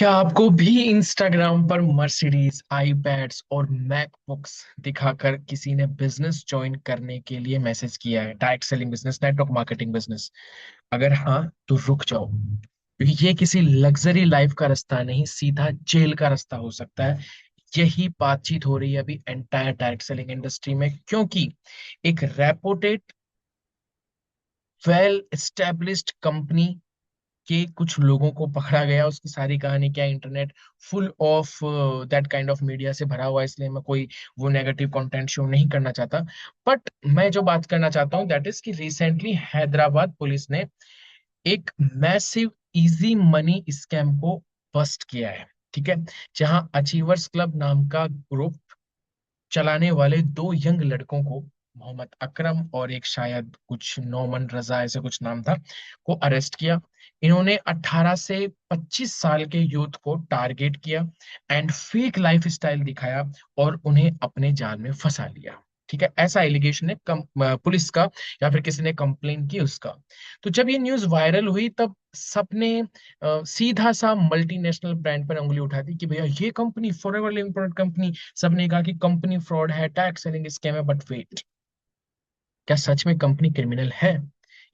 क्या आपको भी इंस्टाग्राम पर मर्सिडीज आईपैड्स और मैकबुक्स दिखाकर किसी ने बिजनेस ज्वाइन करने के लिए मैसेज किया है? Direct selling business, network marketing business. अगर हाँ तो रुक जाओ, क्योंकि ये किसी लग्जरी लाइफ का रास्ता नहीं, सीधा जेल का रास्ता हो सकता है। यही बातचीत हो रही है अभी एंटायर डायरेक्ट सेलिंग इंडस्ट्री में, क्योंकि एक रेपुटेड वेल एस्टेब्लिश्ड कंपनी कि कुछ लोगों को पकड़ा गया। उसकी सारी कहानी क्या, internet full of that kind of media से भरा हुआ है, इसलिए मैं कोई वो नेगेटिव कंटेंट शो नहीं करना चाहता। बट मैं जो बात करना चाहता हूँ दैट इज कि रिसेंटली हैदराबाद पुलिस ने एक मैसिव इजी मनी स्कैम को बस्ट किया है। ठीक है, जहां अचीवर्स क्लब नाम का ग्रुप चलाने वाले दो यंग लड़कों को, मोहम्मद अकरम और एक शायद कुछ नौमन रजा ऐसे कुछ नाम था, को अरेस्ट किया। इन्होंने 18 से 25 साल के यूथ को टारगेट किया एंड फेक लाइफ स्टाइल दिखाया और उन्हें अपने जाल में फंसा लिया। ठीक है, ऐसा एलिगेशन है पुलिस का, या फिर किसी ने कंप्लेन की उसका। तो जब ये न्यूज वायरल हुई तब सबने सीधा सा मल्टीनेशनल ब्रांड पर उंगली उठा दी कि भैया ये company forever living product company. सबने कहा कि कंपनी फ्रॉड है, टैक्स सेलिंग स्कैम है। बट वेट, क्या सच में कंपनी क्रिमिनल है,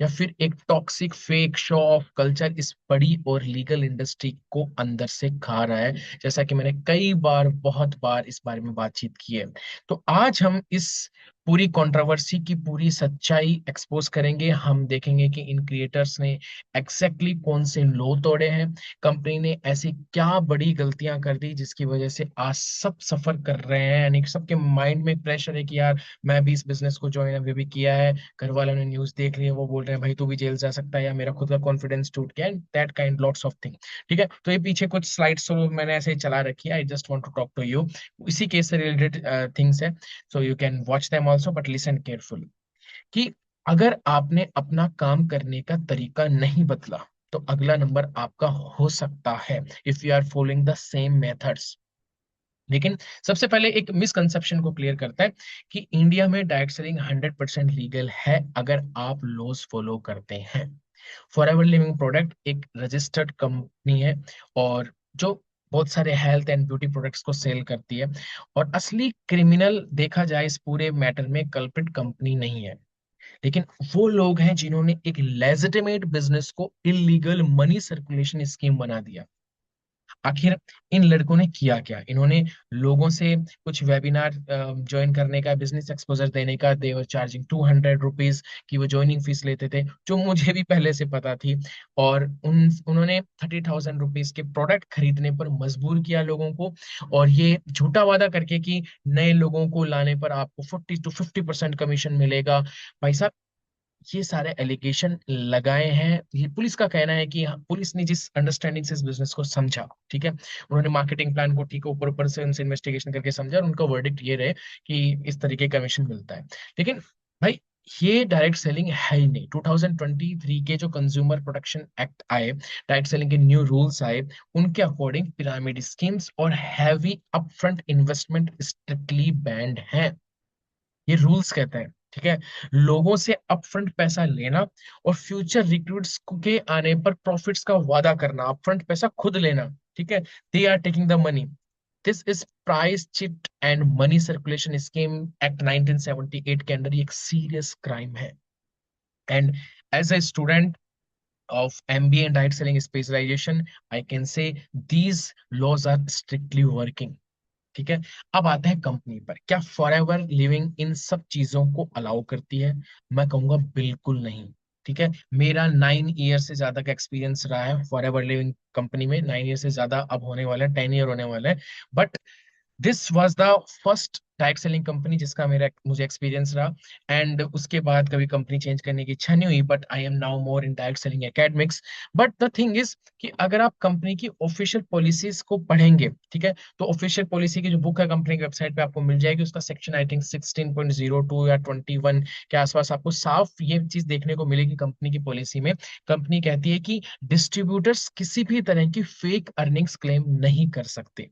या फिर एक toxic fake show of culture इस बड़ी और लीगल इंडस्ट्री को अंदर से खा रहा है? जैसा कि मैंने कई बार, बहुत बार इस बारे में बातचीत की है। तो आज हम इस पूरी कंट्रोवर्सी की पूरी सच्चाई एक्सपोज करेंगे। हम देखेंगे कि इन क्रिएटर्स ने एग्जैक्टली कौन से लो तोड़े हैं, कंपनी ने ऐसी क्या बड़ी गलतियां कर दी जिसकी वजह से आज सब सफर कर रहे हैं। यानी कि सबके माइंड में प्रेशर है कि यार मैं भी इस बिजनेस को ज्वाइन अभी भी किया है, घर वालों ने न्यूज देख ली है, वो बोल रहे हैं भाई तू भी जेल जा सकता है, या मेरा खुद का कॉन्फिडेंस टूट गया, that kind lots of thing. ठीक है, तो ये पीछे कुछ स्लाइड्स तो मैंने ऐसे ही चला रखी है, I just want to talk to you. इसी केस से रिलेटेड थिंग्स है, so you can watch them also but listen carefully. कि अगर आपने अपना काम करने का तरीका नहीं बदला तो अगला नंबर आपका हो सकता है, if you are following the same methods. लेकिन सबसे पहले एक मिसकंसेप्शन को क्लियर करता है कि इंडिया में डायरेक्ट सेलिंग 100% लीगल है अगर आप लॉस फॉलो करते हैं। फॉरएवर लिविंग प्रोडक्ट एक रजिस्टर्ड कंपनी है, और जो बहुत सारे हेल्थ एंड ब्यूटी प्रोडक्ट्स को सेल करती है। और असली क्रिमिनल देखा जाए इस पूरे मैटर में कल्प्रिट कंपनी नहीं है, लेकिन वो लोग हैं जिन्होंने एक लेजिटिमेट बिजनेस को इलीगल मनी सर्कुलेशन स्कीम बना दिया। आखिर इन लड़कों ने किया क्या? इन्होंने लोगों से कुछ वेबिनार ज्वाइन करने का, बिजनेस एक्सपोजर देने का, दे वर चार्जिंग ₹200 की वो ज्वाइनिंग फीस लेते थे, जो मुझे भी पहले से पता थी। और उन्होंने ₹30,000 के प्रोडक्ट खरीदने पर मजबूर किया लोगों को, और ये झूठा वादा करके कि नए लोगों को लाने पर आपको 40 to 50% कमीशन मिलेगा। भाई साहब, ये सारे एलिगेशन लगाए हैं। ये पुलिस का कहना है कि हाँ, पुलिस ने जिस अंडरस्टैंडिंग से इस बिजनेस को समझा, ठीक है, उन्होंने मार्केटिंग प्लान को ठीक ऊपर ऊपर से उनसे इन्वेस्टिगेशन करके समझा, और उनका वर्डिक्ट ये रहे कि इस तरीके का कमीशन मिलता है। लेकिन भाई, ये डायरेक्ट सेलिंग है ही नहीं। 2023 के जो कंज्यूमर प्रोटेक्शन एक्ट आए, डायरेक्ट सेलिंग के न्यू रूल्स आए, उनके अकॉर्डिंग पिरामिड स्कीम्स और heavy upfront investment strictly band है। ये रूल्स कहते हैं, ठीक है, लोगों से अपफ्रंट पैसा लेना और फ्यूचर रिक्रूट्स के आने पर प्रॉफिट्स का वादा करना, अपफ्रंट पैसा खुद लेना। ठीक है, they are taking the money. This is prize chit and money circulation scheme act 1978 के अंडर ये एक सीरियस क्राइम है। And as a student of MBA and direct selling specialization, I can say these laws are strictly working। ठीक है, अब आते हैं company पर। क्या फॉरएवर लिविंग इन सब चीजों को अलाउ करती है? मैं कहूंगा बिल्कुल नहीं। ठीक है, मेरा 9 ईयर से ज्यादा का एक्सपीरियंस रहा है फॉरएवर लिविंग कंपनी में। 9 ईयर से ज्यादा अब होने वाला है, 10 ईयर होने वाला है। But this was the first direct selling company जिसका मेरा मुझे एक्सपीरियंस रहा। एंड उसके बाद कभी कंपनी चेंज करने की इच्छा नहीं हुई, but I am now more in direct selling academics. But the thing is कि अगर आप कंपनी की ऑफिशियल पॉलिसीज को पढ़ेंगे, ठीक है, तो ऑफिशियल पॉलिसी की जो बुक है कंपनी की वेबसाइट पे आपको मिल जाएगी। उसका सेक्शन आई थिंक 16.02 या 21 के आसपास आपको साफ ये चीज देखने को मिलेगी। कंपनी की पॉलिसी में कंपनी कहती है कि डिस्ट्रीब्यूटर्स किसी भी तरह की फेक अर्निंग्स क्लेम नहीं कर सकते,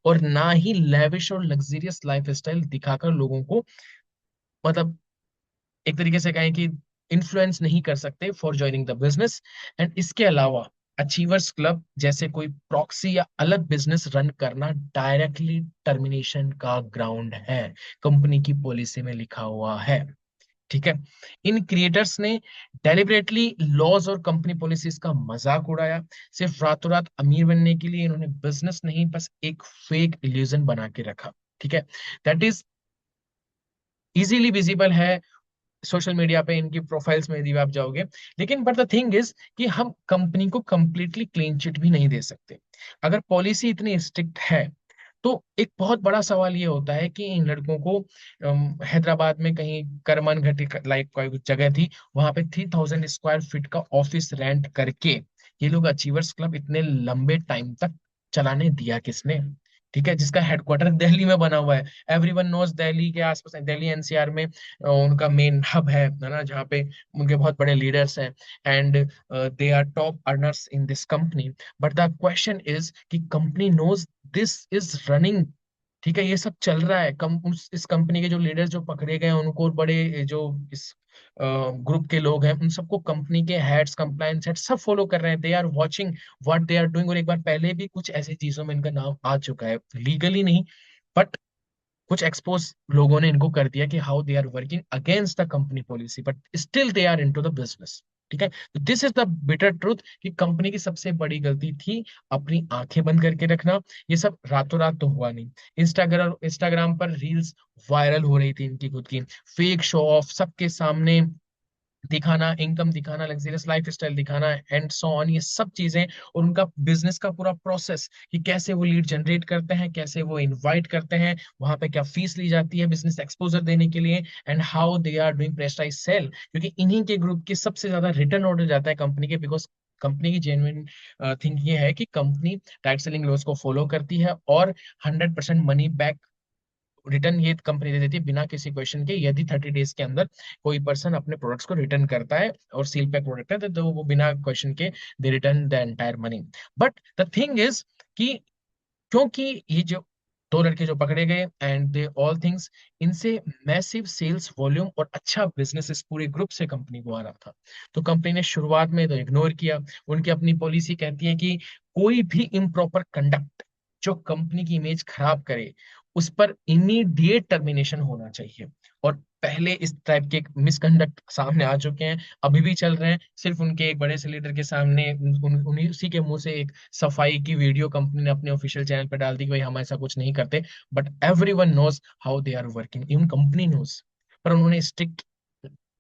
और ना ही लेविश और लग्जरियस लाइफस्टाइल दिखाकर लोगों को, मतलब एक तरीके से कहें कि इन्फ्लुएंस नहीं कर सकते for joining the business. And इसके अलावा अचीवर्स क्लब जैसे कोई प्रॉक्सी या अलग बिजनेस रन करना डायरेक्टली टर्मिनेशन का ग्राउंड है, कंपनी की पॉलिसी में लिखा हुआ है। ठीक है। इन क्रिएटर्स ने डेलिबरेटली लॉज और कंपनी पॉलिसीज का मजाक उड़ाया। सिर्फ रातों रात अमीर बनने के लिए इन्होंने बिजनेस नहीं, बस एक फेक इल्यूजन बना के रखा। ठीक है। दैट इज इजीली विजिबल है सोशल मीडिया पे, इनकी प्रोफाइल्स में यदि आप जाओगे। लेकिन बट द थिंग इज कि हम कंपनी को कंप्लीटली क्लीन चिट भी नहीं दे सकते। अगर पॉलिसी इतनी स्ट्रिक्ट है तो एक बहुत बड़ा सवाल ये होता है कि इन लड़कों को हैदराबाद में कहीं करमन घाटी लाइक कोई जगह थी, वहां पे 3000 स्क्वायर फीट का ऑफिस रेंट करके ये लोग अचीवर्स क्लब इतने लंबे टाइम तक चलाने दिया किसने? ठीक है, जिसका हेडक्वार्टर दिल्ली में बना हुआ है। एवरीवन नोज दिल्ली के आसपास, दिल्ली एनसीआर में उनका मेन हब है ना, जहाँ पे उनके बहुत बड़े लीडर्स हैं। And they are top earners in this company. But the question is कि company knows this is running. ठीक है, ये सब चल रहा है। इस कंपनी के जो लीडर्स जो पकड़े गए हैं, उनको बड़े जो इस ग्रुप के लोग हैं, उन सबको कंपनी के हेड्स, कंप्लायंस हेड सब फॉलो कर रहे हैं। They are watching what they are doing. और एक बार पहले भी कुछ ऐसी चीजों में इनका नाम आ चुका है, लीगली नहीं, बट कुछ एक्सपोज लोगों ने इनको कर दिया कि how they are working against the company policy, but still they are into the business. ठीक है, तो this is the bitter truth कि कंपनी की सबसे बड़ी गलती थी अपनी आंखें बंद करके रखना। ये सब रातों रात तो हुआ नहीं। इंस्टाग्राम पर रील्स वायरल हो रही थी इनकी खुद की, फेक शो ऑफ सबके सामने दिखाना, इनकम दिखाना, लग्जरियस लाइफ स्टाइल दिखाना एंड सो ऑन, ये सब चीजें। और उनका बिजनेस का पूरा प्रोसेस कि कैसे वो लीड जनरेट करते हैं, कैसे वो इनवाइट करते हैं, वहां पे क्या फीस ली जाती है बिजनेस एक्सपोजर देने के लिए, and how they are doing prestige sale. क्योंकि इन्हीं के ग्रुप के सबसे ज्यादा रिटर्न ऑर्डर जाता है कंपनी के, बिकॉज कंपनी की जेन्युइन थिंग ये है कि कंपनी टाइट सेलिंग लॉस को फॉलो करती है और 100% मनी बैक रिटर्न ये कंपनी दे देती है बिना किसी क्वेश्चन के। यदि 30 डेज के अंदर कोई पर्सन अपने प्रोडक्ट्स को रिटर्न करता है और सील पैक प्रोडक्ट है, तो वो बिना क्वेश्चन के they return the entire money. But the thing is कि क्योंकि ये जो दो लड़के जो पकड़े गए एंड दे ऑल थिंग्स, इनसे मैसिव सेल्स वॉल्यूम और अच्छा बिजनेस इस पूरे ग्रुप से कंपनी को आ रहा था। तो कंपनी ने शुरुआत में तो इग्नोर किया। उनकी अपनी पॉलिसी कहती है कि कोई भी इम्प्रॉपर कंडक्ट जो कंपनी की इमेज खराब करे, उस पर इमीडिएट टर्मिनेशन होना चाहिए। और पहले इस टाइप के मिसकंडक्ट सामने आ चुके हैं, अभी भी चल रहे हैं। सिर्फ उनके एक बड़े से लीडर के सामने उन्हीं उसी के मुंह से एक सफाई की वीडियो कंपनी ने अपने ऑफिशियल चैनल पर डाल दी कि भाई हम ऐसा कुछ नहीं करते। But everyone knows how they are working, even company knows. पर उन्होंने स्ट्रिक्ट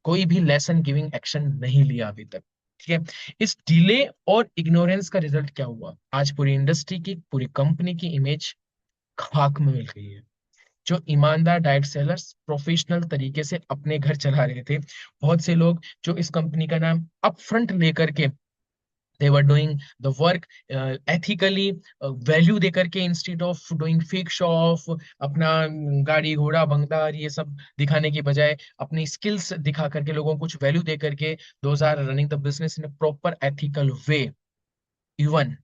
कोई भी लेसन गिविंग एक्शन नहीं लिया अभी तक। ठीक है। इस डिले और इग्नोरेंस का रिजल्ट क्या हुआ? आज पूरी इंडस्ट्री की, पूरी कंपनी की इमेज खाक में मिल गई है। जो ईमानदार डाइट सेलर्स प्रोफेशनल तरीके से अपने घर चला रहे थे, बहुत से लोग जो इस कंपनी का नाम अप फ्रंट लेकर के they were doing the work ethically, value देकर के, instead of doing fake show off, अपना गाड़ी घोड़ा बंगला ये सब दिखाने की बजाय अपनी स्किल्स दिखा करके लोगों को कुछ वैल्यू दे करके, those are running the business in a proper ethical way. Even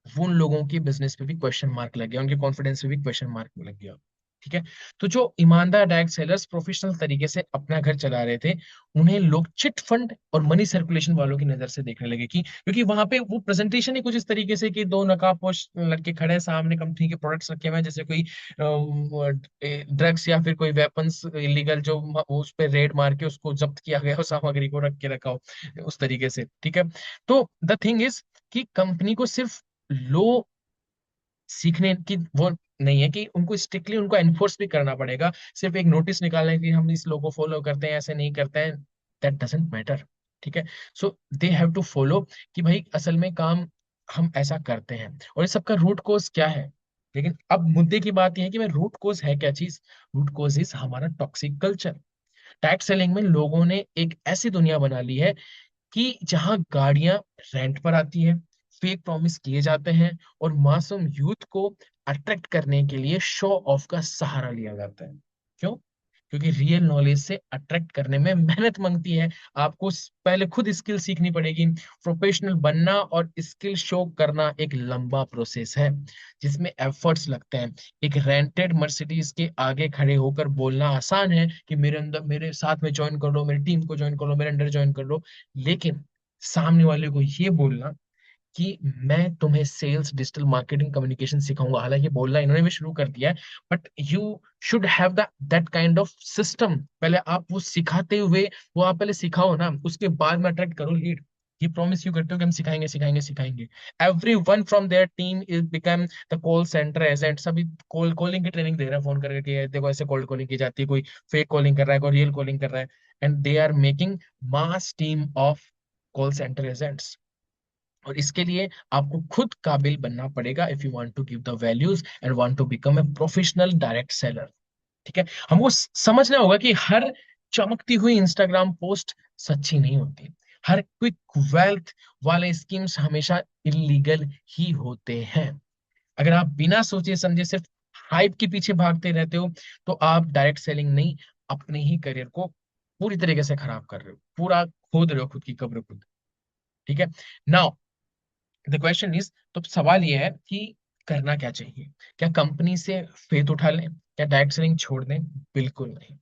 उन लोगों की बिजनेस पे भी क्वेश्चन मार्क लग गया, उनके कॉन्फिडेंस पे भी क्वेश्चन मार्क लग गया। ठीक है। तो जो ईमानदार डायरेक्ट सेलर्स प्रोफेशनल तरीके से अपना घर चला रहे थे, उन्हें लोग चिट फंड और मनी सर्कुलेशन वालों की नजर से देखने लगे कि क्योंकि वहां पे वो प्रेजेंटेशन ही कुछ इस तरीके से कि दो नकाबपोश लड़के खड़े हैं, सामने कंपनी के प्रोडक्ट्स रखे हुए हैं, जैसे कोई ड्रग्स या फिर कोई वेपन्स इलीगल जो उस पे रेड मार के उसको जब्त किया गया हो, सामग्री को रख के रखा हो उस तरीके से। ठीक है। तो द थिंग इज कि कंपनी को सिर्फ लो सीखने की वो नहीं है कि उनको स्ट्रिक्टली उनको एनफोर्स भी करना पड़ेगा। सिर्फ एक नोटिस निकालना है कि हम इस लोगो फॉलो करते हैं, ऐसे नहीं करते हैं, दैट डजंट मैटर। ठीक है। सो दे हैव टू फॉलो कि भाई असल में काम हम ऐसा करते हैं और इस सबका रूट कोज क्या है। लेकिन अब मुद्दे की बात यह है कि भाई रूट कोज है क्या चीज? रूट कोज इज हमारा टॉक्सिक कल्चर। टैक्स सेलिंग में लोगों ने एक ऐसी दुनिया बना ली है कि जहां गाड़ियां रेंट पर आती हैं, फेक प्रॉमिस किए जाते हैं और मासूम यूथ को अट्रैक्ट करने के लिए शो ऑफ का सहारा लिया जाता है। क्यों? क्योंकि रियल नॉलेज से अट्रैक्ट करने में मेहनत मांगती है। आपको पहले खुद स्किल सीखनी पड़ेगी। प्रोफेशनल बनना और स्किल शो करना एक लंबा प्रोसेस है जिसमें एफर्ट्स लगते हैं। एक रेंटेड मर्सिडीज के आगे खड़े होकर बोलना आसान है कि मेरे अंदर, मेरे साथ में ज्वाइन कर लो, मेरी टीम को ज्वाइन कर लो, मेरे अंडर ज्वाइन कर लो। लेकिन सामने वाले को ये बोलना कि मैं तुम्हें सेल्स, डिजिटल मार्केटिंग, कम्युनिकेशन सिखाऊंगा। हालांकि बोलना इन्होंने भी शुरू कर दिया है, but you should have the that kind of system. पहले आप वो सिखाते हुए, वो आप पहले सिखाओ ना, उसके बाद में अट्रैक्ट करो लीड। ये प्रॉमिस यू करते हो कि हम सिखाएंगे सिखाएंगे सिखाएंगे। Every one from their team is become the call centre agent. सभी कॉलिंग की ट्रेनिंग दे रहा है फोन करके कि ये देखो ऐसे कोल्ड कॉलिंग की जाती है, कोई फेक कॉलिंग कर रहा है, कोई रियल कॉलिंग कर रहा है। And they are making mass team of call centre agents. और इसके लिए आपको खुद काबिल बनना पड़ेगा, if you want to give the values and want to become a professional direct seller. ठीक है। हमको समझना होगा कि हर चमकती हुई इंस्टाग्राम पोस्ट सच्ची नहीं होती। हर क्विक वेल्थ वाले स्कीम्स हमेशा इलीगल ही होते हैं। अगर आप बिना सोचे समझे सिर्फ हाइप के पीछे भागते रहते हो, तो आप डायरेक्ट सेलिंग नहीं, अपने ही करियर को पूरी तरीके से खराब कर रहे हो, पूरा खोद रहे हो खुद की कब्र खुद। ठीक है। नाउ द क्वेश्चन इज, तो सवाल ये है कि करना क्या चाहिए। क्या कंपनी से फेथ उठा लें, क्या डायरेक्ट सेलिंग छोड़ दें? बिल्कुल नहीं।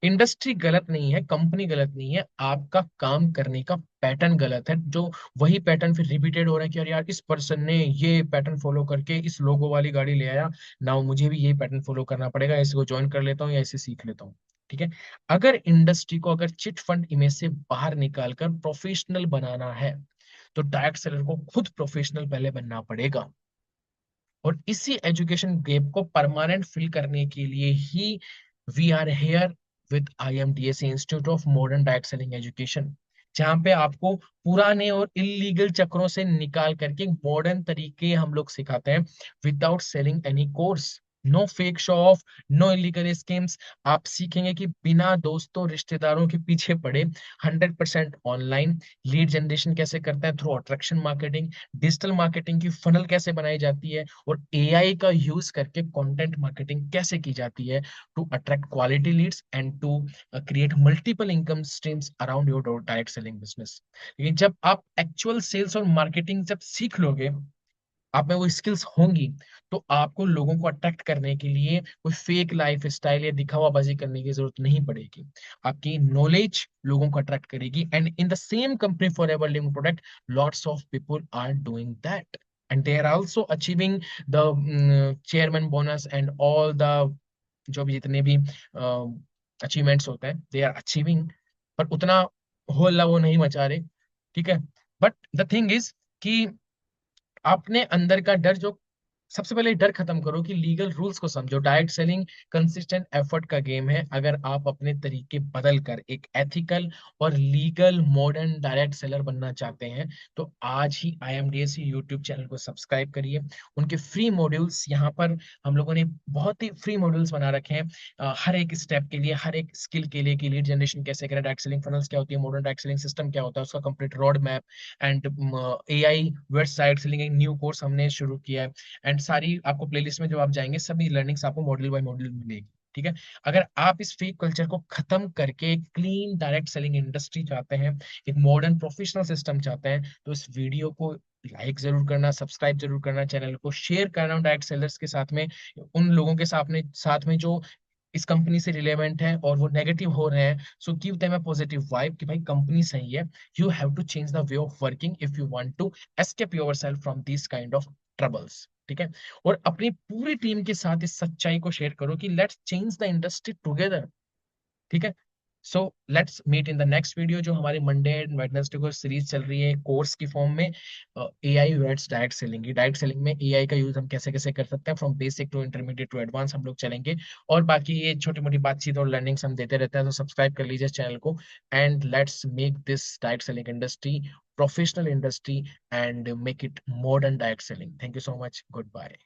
इंडस्ट्री गलत नहीं है, कंपनी गलत नहीं है, आपका काम करने का पैटर्न गलत है। जो वही पैटर्न फिर रिपीटेड हो रहा है कि यार इस पर्सन ने ये पैटर्न फॉलो करके इस लोगो वाली गाड़ी ले आया, ना मुझे भी ये पैटर्न फॉलो करना पड़ेगा, इसी को ज्वाइन कर लेता हूँ या इसे सीख लेता हूँ। ठीक है। अगर इंडस्ट्री को अगर चिट फंड इमेज से बाहर निकालकर प्रोफेशनल बनाना है, तो डायरेक्ट सेलर को खुद प्रोफेशनल पहले बनना पड़ेगा। और इसी एजुकेशन गैप को परमानेंट फिल करने के लिए ही we are here with IMDS, Institute of Modern direct Selling Education, जहाँ पे आपको पुराने और इलीगल चक्रों से निकाल करके मॉडर्न तरीके हम लोग सिखाते हैं, without selling any course. No fake show off, no illegal schemes. आप सीखेंगे कि बिना दोस्तों रिश्तेदारों के पीछे पड़े 100% ऑनलाइन लीड जनरेशन कैसे करता है, through attraction marketing, digital marketing की फनल कैसे बनाई जाती है, और AI का यूज करके कंटेंट मार्केटिंग कैसे की जाती है, to attract quality leads and to create multiple income streams around your direct selling business. लेकिन जब आप एक्चुअल सेल्स और मार्केटिंग जब सीख लोगे, आप में वो स्किल्स होंगी, तो आपको लोगों को अट्रैक्ट करने के लिए कोई फेक लाइफ स्टाइल या दिखावाबाजी करने की जरूरत नहीं पड़ेगी। आपकी नॉलेज लोगों को अट्रैक्ट करेगी, and in the same company Forever Living product, lots of people are doing that, and they are also achieving the chairman bonus and all the, जो भी जितने भी अचीवमेंट्स होते हैं, दे आर अचीविंग। पर उतना होल्ला वो नहीं मचा रहे। ठीक है। बट द थिंग इज कि अपने अंदर का डर जो, सबसे पहले डर खत्म करो कि लीगल रूल्स को समझो। डायरेक्ट सेलिंग कंसिस्टेंट एफर्ट का गेम है। अगर आप अपने तरीके बदल कर एक एथिकल और लीगल मॉडर्न डायरेक्ट सेलर बनना चाहते हैं, तो आज ही IMDS यूट्यूब चैनल को सब्सक्राइब करिए। उनके फ्री मॉड्यूल्स यहाँ पर हम लोगों ने बहुत ही फ्री मॉड्यूल्स बना रखे हैं, हर एक स्टेप के लिए, हर एक स्किल के लिए, कि लीड जनरेशन कैसे करें, डायरेक्ट सेलिंग फनल्स क्या होती है, मॉडर्न डायरेक्ट सेलिंग सिस्टम क्या होता है, उसका complete road map, and AI website selling एक न्यू कोर्स हमने शुरू किया है। एंड सारी आपको प्लेलिस्ट में जो आप जाएंगे, सभी लर्निंग्स आपको मॉड्यूल बाय मॉड्यूल मिलेगी। ठीक है। अगर आप इस फेक कल्चर को खत्म करके एक क्लीन डायरेक्ट सेलिंग इंडस्ट्री चाहते हैं, एक मॉडर्न प्रोफेशनल सिस्टम चाहते हैं, तो इस वीडियो को लाइक जरूर करना, सब्सक्राइब जरूर करना, चैनल को शेयर करना डायरेक्ट सेलर्स के साथ में, उन लोगों के साथ में जो इस कंपनी से रिलेवेंट है और वो नेगेटिव हो रहे हैं। So give them a positive vibe कि भाई कंपनी सही है। You have to change the way of working if you want to escape yourself from this kind of troubles. ठीक है। और अपनी पूरी टीम के साथ इस सच्चाई को शेयर करो कि let's change the industry together. ठीक है। So let's meet in the next video, जो हमारे मंडे एंड वेडनेसडे को सीरीज चल रही है कोर्स की फॉर्म में, AI वेड्स डायरेक्ट सेलिंग की। डायरेक्ट सेलिंग में AI का यूज हम कैसे कैसे कर सकते हैं, from basic to intermediate to advance हम लोग चलेंगे। और बाकी ये छोटी मोटी बातचीत और लर्निंग्स हम देते रहते हैं, तो सब्सक्राइब कर लीजिए चैनल को, and let's make this direct selling industry professional industry, and make it modern direct selling. Thank you so much, good bye.